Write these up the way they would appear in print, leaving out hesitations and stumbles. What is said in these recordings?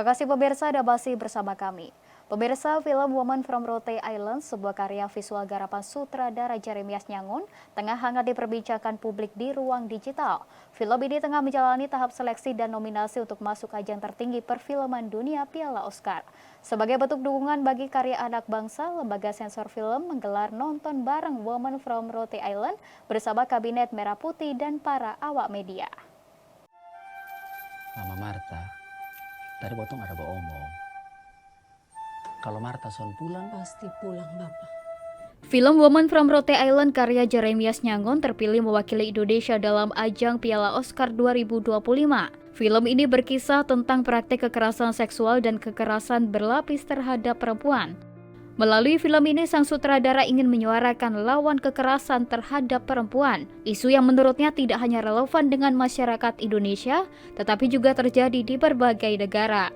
Terima kasih pemirsa Anda masih bersama kami. Pemirsa, film Woman from Rote Island, sebuah karya visual garapan sutradara Jeremias Nyangun, tengah hangat diperbincangkan publik di ruang digital. Film ini tengah menjalani tahap seleksi dan nominasi untuk masuk ajang tertinggi perfilman dunia Piala Oscar. Sebagai bentuk dukungan bagi karya anak bangsa, Lembaga Sensor Film menggelar nonton bareng Woman from Rote Island bersama Kabinet Merah Putih dan para awak media. Mama Marta, tadi potong ada omong. Kalau Marta son pulang, pasti pulang Bapak. Film Woman from Rote Island karya Jeremias Nyangun terpilih mewakili Indonesia dalam ajang Piala Oscar 2025. Film ini berkisah tentang praktik kekerasan seksual dan kekerasan berlapis terhadap perempuan. Melalui film ini, sang sutradara ingin menyuarakan lawan kekerasan terhadap perempuan. Isu yang menurutnya tidak hanya relevan dengan masyarakat Indonesia, tetapi juga terjadi di berbagai negara.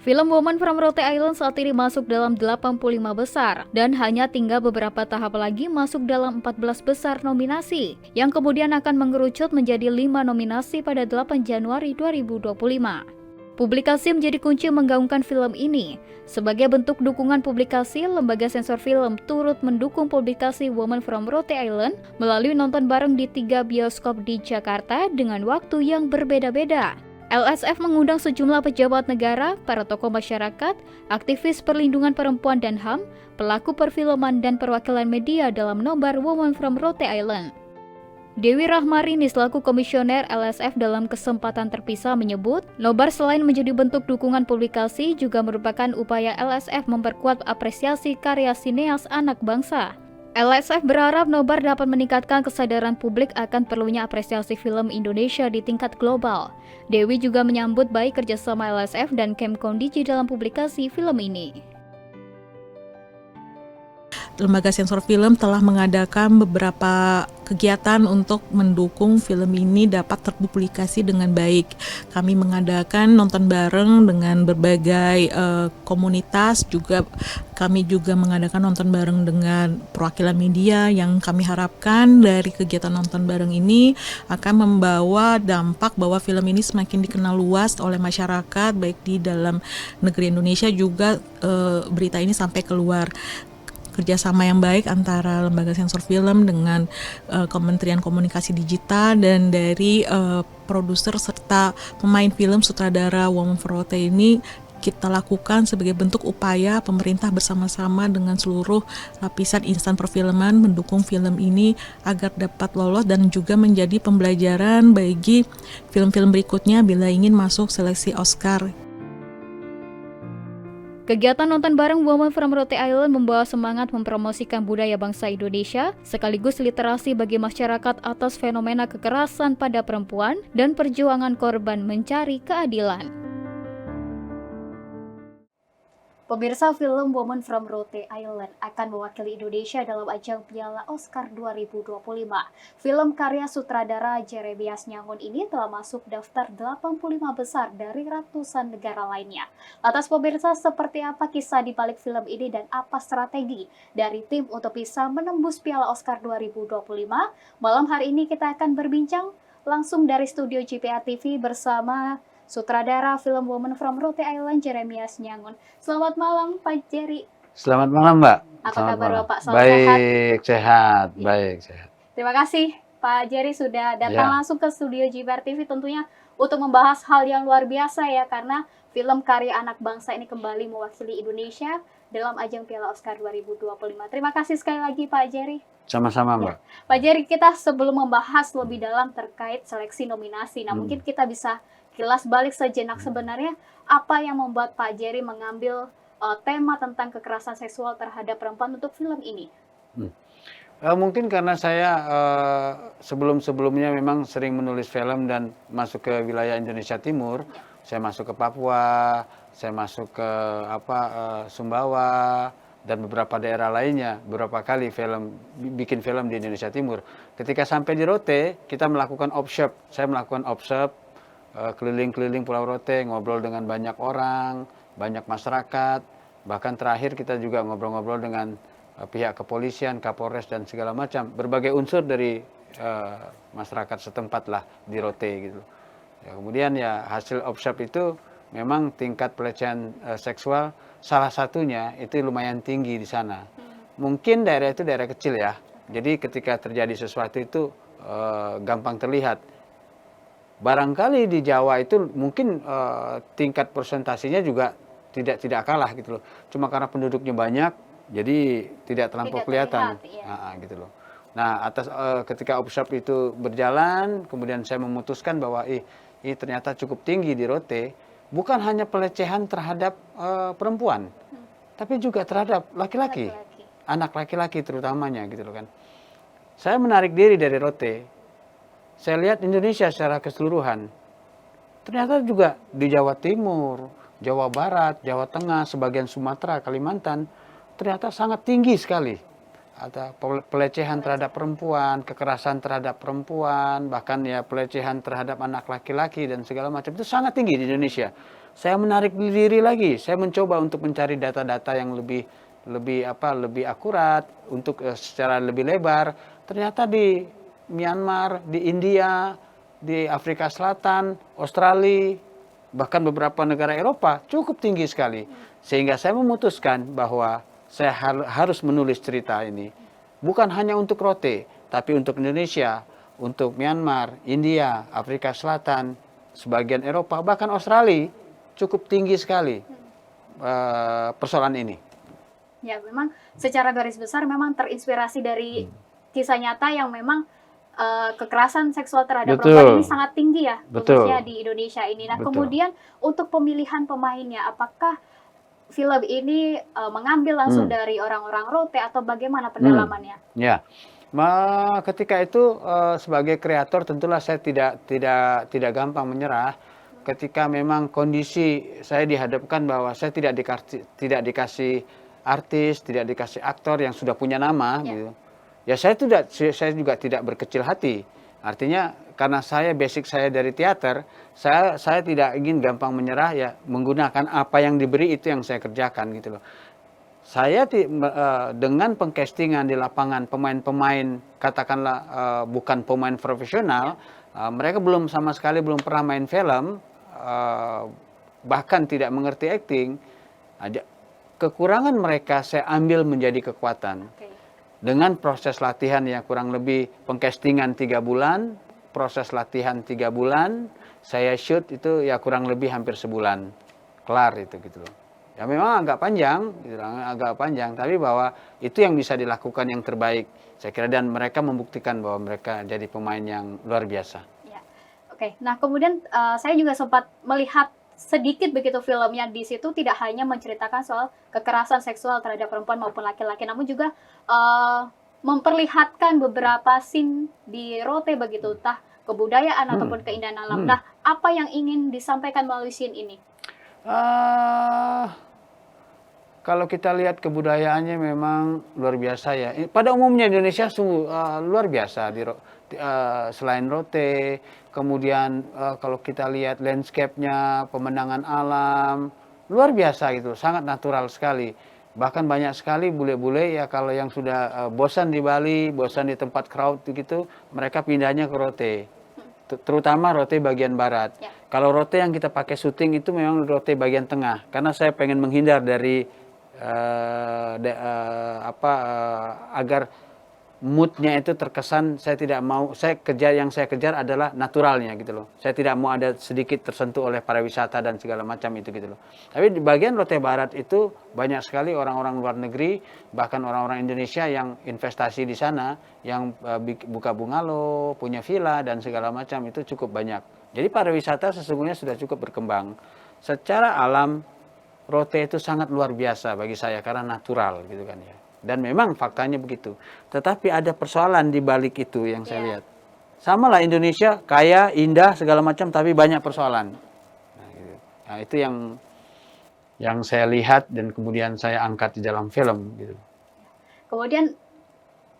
Film Woman from Rote Island saat ini masuk dalam 85 besar dan hanya tinggal beberapa tahap lagi masuk dalam 14 besar nominasi yang kemudian akan mengerucut menjadi 5 nominasi pada 8 Januari 2025. Publikasi menjadi kunci menggaungkan film ini. Sebagai bentuk dukungan publikasi, Lembaga Sensor Film turut mendukung publikasi Woman from Rote Island melalui nonton bareng di 3 bioskop di Jakarta dengan waktu yang berbeda-beda. LSF mengundang sejumlah pejabat negara, para tokoh masyarakat, aktivis perlindungan perempuan dan HAM, pelaku perfilman dan perwakilan media dalam nobar Woman from Rote Island. Dewi Rahmarini selaku komisioner LSF dalam kesempatan terpisah menyebut, nobar selain menjadi bentuk dukungan publikasi juga merupakan upaya LSF memperkuat apresiasi karya sineas anak bangsa. LSF berharap nobar dapat meningkatkan kesadaran publik akan perlunya apresiasi film Indonesia di tingkat global. Dewi juga menyambut baik kerjasama LSF dan Kemkondisi dalam publikasi film ini. Lembaga Sensor Film telah mengadakan beberapa kegiatan untuk mendukung film ini dapat terpublikasi dengan baik. Kami mengadakan nonton bareng dengan berbagai komunitas, juga kami juga mengadakan nonton bareng dengan perwakilan media yang kami harapkan dari kegiatan nonton bareng ini akan membawa dampak bahwa film ini semakin dikenal luas oleh masyarakat baik di dalam negeri Indonesia juga berita ini sampai keluar. Kerjasama yang baik antara Lembaga Sensor Film dengan Kementerian Komunikasi Digital dan dari produser serta pemain film sutradara Woman from Rote ini kita lakukan sebagai bentuk upaya pemerintah bersama-sama dengan seluruh lapisan insan perfilman mendukung film ini agar dapat lolos dan juga menjadi pembelajaran bagi film-film berikutnya bila ingin masuk seleksi Oscar. Kegiatan nonton bareng Woman from Rote Island membawa semangat mempromosikan budaya bangsa Indonesia, sekaligus literasi bagi masyarakat atas fenomena kekerasan pada perempuan dan perjuangan korban mencari keadilan. Pemirsa, film Woman from Rote Island akan mewakili Indonesia dalam ajang Piala Oscar 2025. Film karya sutradara Jeremias Nyangun ini telah masuk daftar 85 besar dari ratusan negara lainnya. Lantas pemirsa, seperti apa kisah di balik film ini dan apa strategi dari tim untuk bisa menembus Piala Oscar 2025? Malam hari ini kita akan berbincang langsung dari studio JPA TV bersama sutradara film Woman from Rote Island, Jeremias Nyangun. Selamat malam, Pak Jerry. Selamat malam, Mbak. Apa Selamat kabar malam. Bapak? Selamat sehat? Sehat. Baik, sehat. Terima kasih, Pak Jerry sudah datang Ya. langsung ke studio JPR TV tentunya untuk membahas hal yang luar biasa ya, karena film karya anak bangsa ini kembali mewakili Indonesia dalam ajang Piala Oscar 2025. Terima kasih sekali lagi, Pak Jerry. Sama-sama, Mbak. Pak Jerry, kita sebelum membahas lebih dalam terkait seleksi nominasi, mungkin kita bisa kilas balik sejenak sebenarnya apa yang membuat Pak Jerry mengambil tema tentang kekerasan seksual terhadap perempuan untuk film ini? Mungkin karena saya sebelum-sebelumnya memang sering menulis film dan masuk ke wilayah Indonesia Timur. Saya masuk ke Papua, saya masuk ke Sumbawa, dan beberapa daerah lainnya, beberapa kali bikin film di Indonesia Timur. Ketika sampai di Rote, kita melakukan opshop. Saya melakukan opshop, keliling-keliling Pulau Rote, ngobrol dengan banyak orang, banyak masyarakat. Bahkan terakhir kita juga ngobrol-ngobrol dengan pihak kepolisian, Kapolres, dan segala macam. Berbagai unsur dari masyarakat setempat lah di Rote gitu. Ya, kemudian ya hasil opshop itu memang tingkat pelecehan seksual salah satunya itu lumayan tinggi di sana. Mungkin daerah itu daerah kecil ya, jadi ketika terjadi sesuatu itu gampang terlihat. Barangkali di Jawa itu mungkin tingkat persentasenya juga tidak kalah gitu loh. Cuma karena penduduknya banyak, jadi tidak terlampau kelihatan. Terlihat, iya. Gitu loh. Nah, ketika observe itu berjalan, kemudian saya memutuskan bahwa ini ternyata cukup tinggi di Rote, bukan hanya pelecehan terhadap perempuan, tapi juga terhadap laki-laki, anak laki-laki terutamanya gitu loh kan. Saya menarik diri dari Rote. Saya lihat Indonesia secara keseluruhan, ternyata juga di Jawa Timur, Jawa Barat, Jawa Tengah, sebagian Sumatera, Kalimantan, ternyata sangat tinggi sekali. Ada pelecehan terhadap perempuan, kekerasan terhadap perempuan, bahkan ya pelecehan terhadap anak laki-laki dan segala macam itu sangat tinggi di Indonesia. Saya menarik diri lagi, saya mencoba untuk mencari data-data yang lebih akurat, untuk secara lebih lebar. Ternyata di Myanmar, di India, di Afrika Selatan, Australia, bahkan beberapa negara Eropa cukup tinggi sekali. Sehingga saya memutuskan bahwa saya harus menulis cerita ini. Bukan hanya untuk Rote, tapi untuk Indonesia, untuk Myanmar, India, Afrika Selatan, sebagian Eropa, bahkan Australia cukup tinggi sekali persoalan ini. Ya, memang secara garis besar memang terinspirasi dari kisah nyata yang memang kekerasan seksual terhadap perempuan ini sangat tinggi ya, khususnya di Indonesia ini. Nah, kemudian untuk pemilihan pemainnya, apakah film ini mengambil langsung dari orang-orang Rote atau bagaimana pendalamannya? Ya, ketika itu sebagai kreator tentulah saya tidak gampang menyerah. Ketika memang kondisi saya dihadapkan bahwa saya tidak dikasih artis, tidak dikasih aktor yang sudah punya nama, gitu. Ya saya juga tidak berkecil hati. Artinya karena basic saya dari teater, saya tidak ingin gampang menyerah, ya menggunakan apa yang diberi itu yang saya kerjakan gitu loh. Saya dengan pengcastingan di lapangan pemain-pemain katakanlah bukan pemain profesional, mereka sama sekali belum pernah main film, bahkan tidak mengerti acting. Kekurangan mereka saya ambil menjadi kekuatan. Dengan proses latihan yang kurang lebih pengcastingan 3 bulan, proses latihan 3 bulan, saya shoot itu ya kurang lebih hampir sebulan. Kelar itu gitu loh. Ya memang agak panjang, tapi bahwa itu yang bisa dilakukan yang terbaik. Saya kira dan mereka membuktikan bahwa mereka jadi pemain yang luar biasa. Ya. Oke. Nah, kemudian saya juga sempat melihat sedikit begitu film yang di situ tidak hanya menceritakan soal kekerasan seksual terhadap perempuan maupun laki-laki, namun juga memperlihatkan beberapa scene di Rote begitu, entah kebudayaan ataupun keindahan alam. Nah, apa yang ingin disampaikan melalui scene ini? Kalau kita lihat kebudayaannya memang luar biasa ya. Pada umumnya Indonesia sungguh luar biasa selain Rote, kemudian kalau kita lihat landscape-nya, pemandangan alam, luar biasa gitu, sangat natural sekali. Bahkan banyak sekali bule-bule ya kalau yang sudah bosan di Bali, bosan di tempat crowd gitu, mereka pindahnya ke Rote. Terutama Rote bagian barat. Ya. Kalau Rote yang kita pakai syuting itu memang Rote bagian tengah, karena saya pengen menghindar dari agar moodnya itu terkesan saya tidak mau, yang saya kejar adalah naturalnya gitu loh. Saya tidak mau ada sedikit tersentuh oleh pariwisata dan segala macam itu gitu loh. Tapi di bagian Rote Barat itu banyak sekali orang-orang luar negeri, bahkan orang-orang Indonesia yang investasi di sana, yang buka bungalow, punya villa dan segala macam itu cukup banyak. Jadi pariwisata sesungguhnya sudah cukup berkembang. Secara alam Rote itu sangat luar biasa bagi saya karena natural gitu kan ya. Dan memang faktanya begitu. Tetapi ada persoalan di balik itu yang saya lihat. Sama lah Indonesia, kaya, indah, segala macam, tapi banyak persoalan. Nah, gitu. Nah, itu yang saya lihat dan kemudian saya angkat di dalam film. Gitu. Kemudian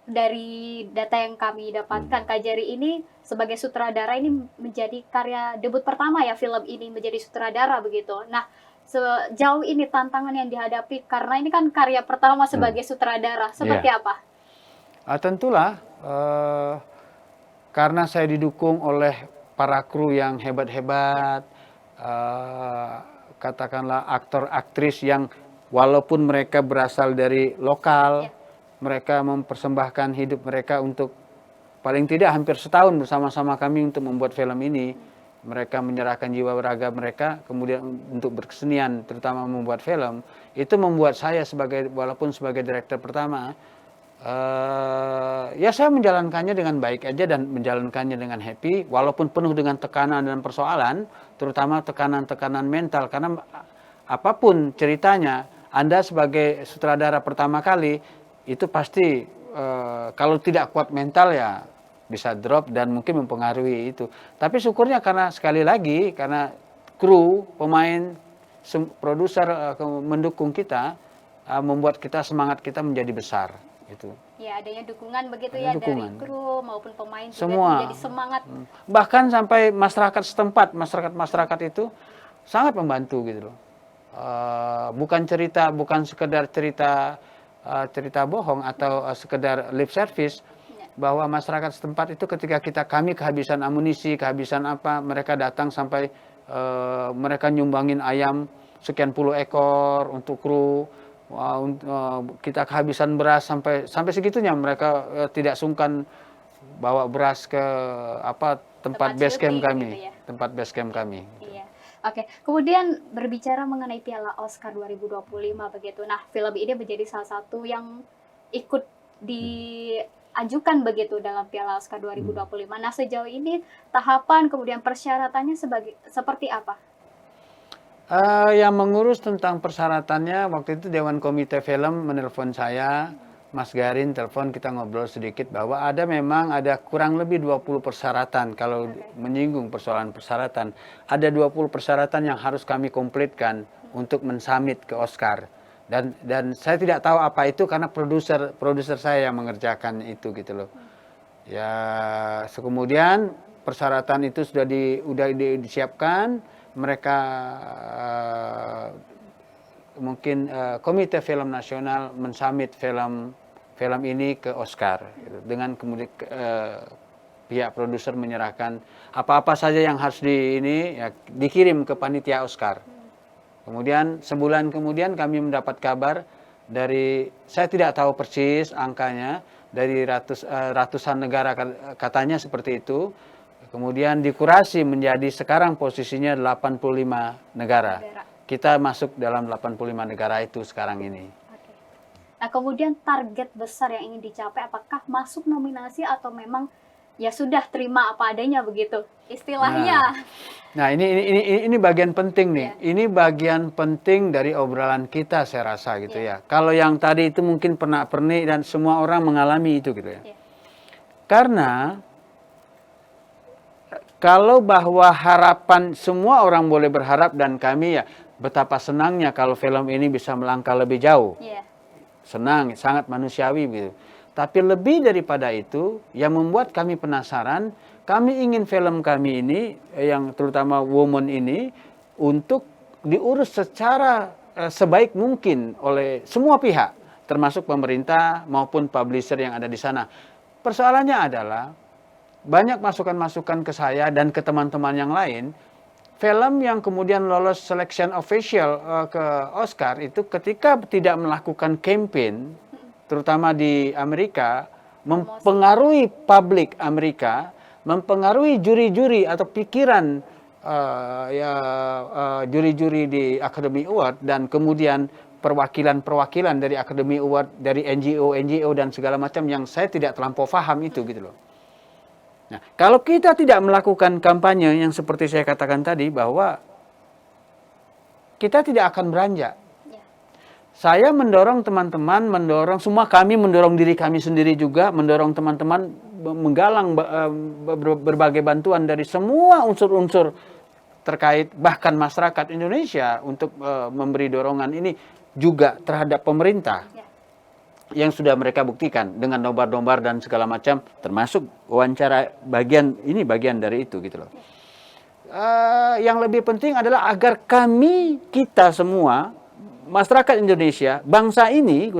dari data yang kami dapatkan, Kak Jerry ini sebagai sutradara ini menjadi karya debut pertama ya, film ini menjadi sutradara begitu. Nah, sejauh ini tantangan yang dihadapi karena ini kan karya pertama sebagai sutradara, seperti apa? Tentulah karena saya didukung oleh para kru yang hebat-hebat, katakanlah aktor aktris yang walaupun mereka berasal dari lokal, mereka mempersembahkan hidup mereka untuk paling tidak hampir setahun bersama-sama kami untuk membuat film ini. Mereka menyerahkan jiwa raga mereka kemudian untuk berkesenian, terutama membuat film. Itu membuat saya walaupun sebagai direktur pertama, ya saya menjalankannya dengan baik aja dan menjalankannya dengan happy, walaupun penuh dengan tekanan dan persoalan, terutama tekanan-tekanan mental. Karena apapun ceritanya, Anda sebagai sutradara pertama kali, itu pasti kalau tidak kuat mental ya bisa drop dan mungkin mempengaruhi itu. Tapi syukurnya karena sekali lagi, karena kru, pemain, produser mendukung kita, membuat semangat kita menjadi besar. Gitu. Ya, adanya dukungan begitu ada ya dukungan. dari kru maupun pemain juga Semua menjadi semangat. Bahkan sampai masyarakat setempat, masyarakat itu sangat membantu gitu loh. Bukan sekedar cerita bohong atau sekedar lip service, bahwa masyarakat setempat itu ketika kami kehabisan amunisi, kehabisan apa, mereka datang sampai mereka nyumbangin ayam sekian puluh ekor untuk kru. Kita kehabisan beras sampai segitunya, mereka tidak sungkan bawa beras ke tempat base camp kami, gitu ya? Tempat base camp kami. Iya. Oke, kemudian berbicara mengenai Piala Oscar 2025 begitu. Nah, film ini menjadi salah satu yang ikut diajukan begitu dalam Piala Oscar 2025. Nah, sejauh ini tahapan kemudian persyaratannya seperti apa? Yang mengurus tentang persyaratannya, waktu itu Dewan Komite Film menelpon saya, Mas Garin telepon, kita ngobrol sedikit bahwa memang ada kurang lebih 20 persyaratan. Kalau menyinggung persoalan persyaratan, ada 20 persyaratan yang harus kami komplitkan untuk mensubmit ke Oscar. Dan saya tidak tahu apa itu karena produser saya yang mengerjakan itu gitu loh. Ya, kemudian persyaratan itu sudah disiapkan. Mereka mungkin Komite Film Nasional mensubmit film ini ke Oscar gitu. Dengan kemudian pihak produser menyerahkan apa-apa saja yang harus dikirim ke panitia Oscar. Kemudian sebulan kemudian kami mendapat kabar dari, saya tidak tahu persis angkanya, dari ratusan negara, katanya seperti itu. Kemudian dikurasi menjadi sekarang posisinya 85 negara. Kita masuk dalam 85 negara itu sekarang ini. Oke. Nah, kemudian target besar yang ingin dicapai, apakah masuk nominasi atau memang ya sudah terima apa adanya begitu istilahnya? Nah ini bagian penting nih. Ini bagian penting dari obrolan kita, saya rasa gitu ya. Kalau yang tadi itu mungkin pernik dan semua orang mengalami itu gitu ya. Karena kalau bahwa harapan, semua orang boleh berharap, dan kami ya betapa senangnya kalau film ini bisa melangkah lebih jauh. Senang, sangat manusiawi gitu. Tapi lebih daripada itu, yang membuat kami penasaran, kami ingin film kami ini, yang terutama Woman ini, untuk diurus secara sebaik mungkin oleh semua pihak, termasuk pemerintah maupun publisher yang ada di sana. Persoalannya adalah, banyak masukan-masukan ke saya dan ke teman-teman yang lain, film yang kemudian lolos selection official ke Oscar itu ketika tidak melakukan campaign, terutama di Amerika, mempengaruhi publik Amerika, mempengaruhi juri-juri atau pikiran juri-juri di Academy Award, dan kemudian perwakilan-perwakilan dari Academy Award, dari NGO dan segala macam yang saya tidak terlampau paham itu gitu loh. Nah, kalau kita tidak melakukan kampanye yang seperti saya katakan tadi, bahwa kita tidak akan beranjak. Saya mendorong teman-teman, kami mendorong diri kami sendiri juga, mendorong teman-teman menggalang berbagai bantuan dari semua unsur-unsur terkait, bahkan masyarakat Indonesia, untuk memberi dorongan ini juga terhadap pemerintah. Yang sudah mereka buktikan dengan nomor-nomor dan segala macam, termasuk wawancara, bagian dari itu gitu loh. Yang lebih penting adalah agar kita semua, masyarakat Indonesia, bangsa ini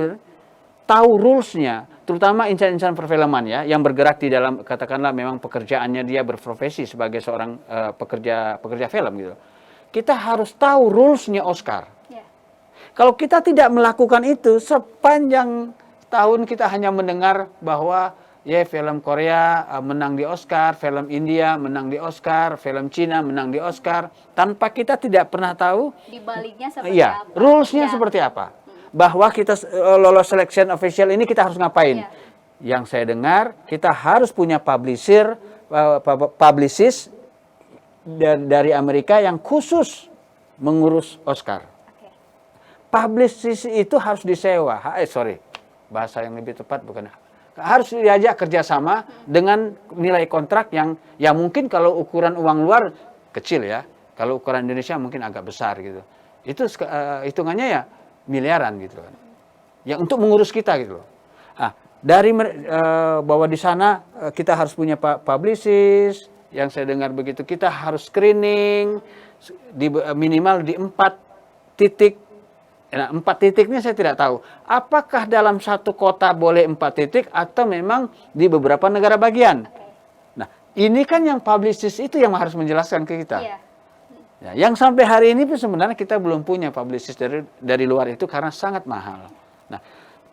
tahu rules-nya, terutama insan-insan perfilman ya, yang bergerak di dalam, katakanlah memang pekerjaannya dia berprofesi sebagai seorang pekerja film gitu. kita harus tahu rules-nya Oscar. Ya. Kalau kita tidak melakukan itu, sepanjang tahun kita hanya mendengar bahwa ya film Korea menang di Oscar, film India menang di Oscar, film Cina menang di Oscar, tanpa kita tidak pernah tahu Di baliknya seperti iya, apa? rules-nya Ya. seperti apa. Bahwa kita lolos selection official ini kita harus ngapain. Ya. Yang saya dengar, kita harus punya publicist dari Amerika yang khusus mengurus Oscar. Oke. Publicist itu harus disewa. Bahasa yang lebih tepat bukan. Harus diajak kerjasama dengan nilai kontrak yang ya mungkin kalau ukuran uang luar kecil ya. Kalau ukuran Indonesia mungkin agak besar gitu. Itu hitungannya ya miliaran gitu kan. Ya untuk mengurus kita gitu loh. Dari bahwa di sana kita harus punya publicist. Yang saya dengar begitu, kita harus screening minimal di 4 titik. Nah, 4 titiknya saya tidak tahu. Apakah dalam satu kota boleh 4 titik atau memang di beberapa negara bagian? Nah, ini kan yang publicist itu yang harus menjelaskan ke kita. Iya. Ya, yang sampai hari ini pun sebenarnya kita belum punya publicist dari luar itu karena sangat mahal. Nah,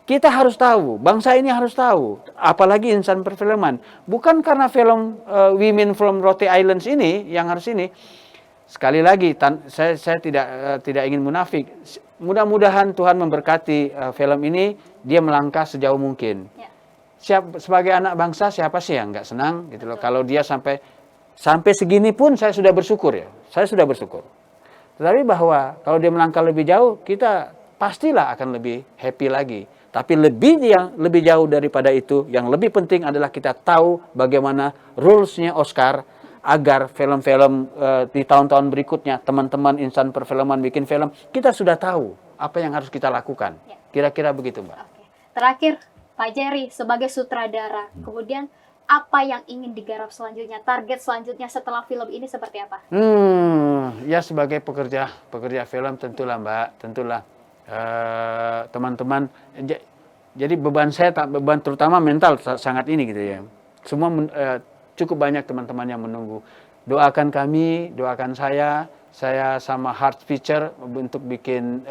kita harus tahu, bangsa ini harus tahu, apalagi insan perfilman. Bukan karena film Women from Rhode Island ini, yang harus ini. Sekali lagi, saya tidak ingin munafik. Mudah-mudahan Tuhan memberkati film ini, dia melangkah sejauh mungkin. Ya. Sebagai anak bangsa, siapa sih yang nggak senang gitu loh. Kalau dia sampai segini pun saya sudah bersyukur ya. Saya sudah bersyukur. Tetapi bahwa kalau dia melangkah lebih jauh, kita pastilah akan lebih happy lagi. Tapi lebih jauh daripada itu, yang lebih penting adalah kita tahu bagaimana rules-nya Oscar agar film-film di tahun-tahun berikutnya, teman-teman insan perfilman bikin film, kita sudah tahu apa yang harus kita lakukan. Kira-kira begitu, Mbak. Oke. Terakhir, Pak Jerry sebagai sutradara, kemudian apa yang ingin digarap selanjutnya? Target selanjutnya setelah film ini seperti apa? Ya sebagai pekerja film tentulah, Mbak, tentulah. Teman-teman, jadi beban terutama mental sangat ini gitu ya. Semua cukup banyak teman-teman yang menunggu. Doakan kami, doakan saya sama Heart Picture untuk bikin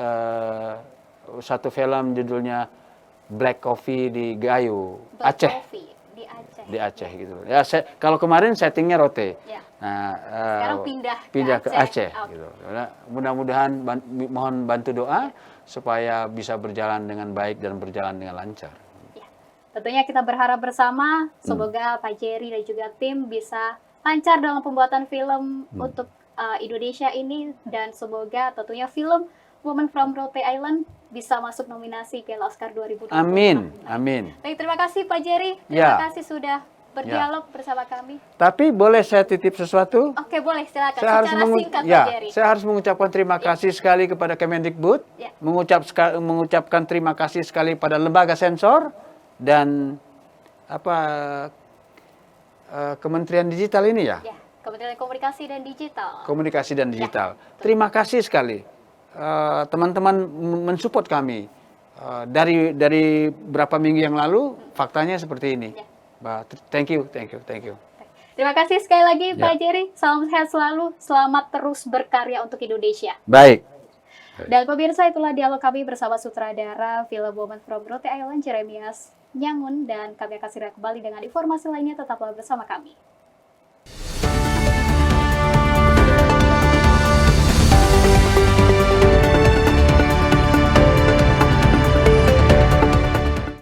satu film judulnya Black Coffee di Gayo, Aceh. Coffee di Aceh. Di Aceh gitu. Ya, kalau kemarin settingnya Rote. Ya. Nah, Sekarang pindah ke Aceh Okay. gitu. Mudah-mudahan mohon bantu doa supaya bisa berjalan dengan baik dan berjalan dengan lancar. Ya. Tentunya kita berharap bersama semoga Pak Jerry dan juga tim bisa lancar dalam pembuatan film untuk Indonesia ini, dan semoga tentunya film Women from Rhode Island bisa masuk nominasi Piala Oscar 2020. Amin. Baik, terima kasih Pak Jerry. Ya. Terima kasih sudah berdialog bersama kami. Tapi boleh saya titip sesuatu? Oke, boleh, silakan. Saya harus Secara singkat, Pak Jerry. saya harus mengucapkan terima kasih sekali kepada Kemendikbud, Ya. mengucapkan terima kasih sekali pada lembaga sensor dan Kementerian Digital ini ya. Ya, Kementerian Komunikasi dan Digital. Komunikasi dan Digital. Terima kasih sekali. Teman-teman mensupport kami. Dari berapa minggu yang lalu, faktanya seperti ini. Ya. Thank you. Terima kasih sekali lagi Ya. Pak Jerry. Salam sehat selalu. Selamat terus berkarya untuk Indonesia. Baik. Dan pemirsa, itulah dialog kami bersama sutradara film Women from Rhode Island, Jeremias Nyangun. Dan kami akan segera kembali dengan informasi lainnya. Tetaplah bersama kami.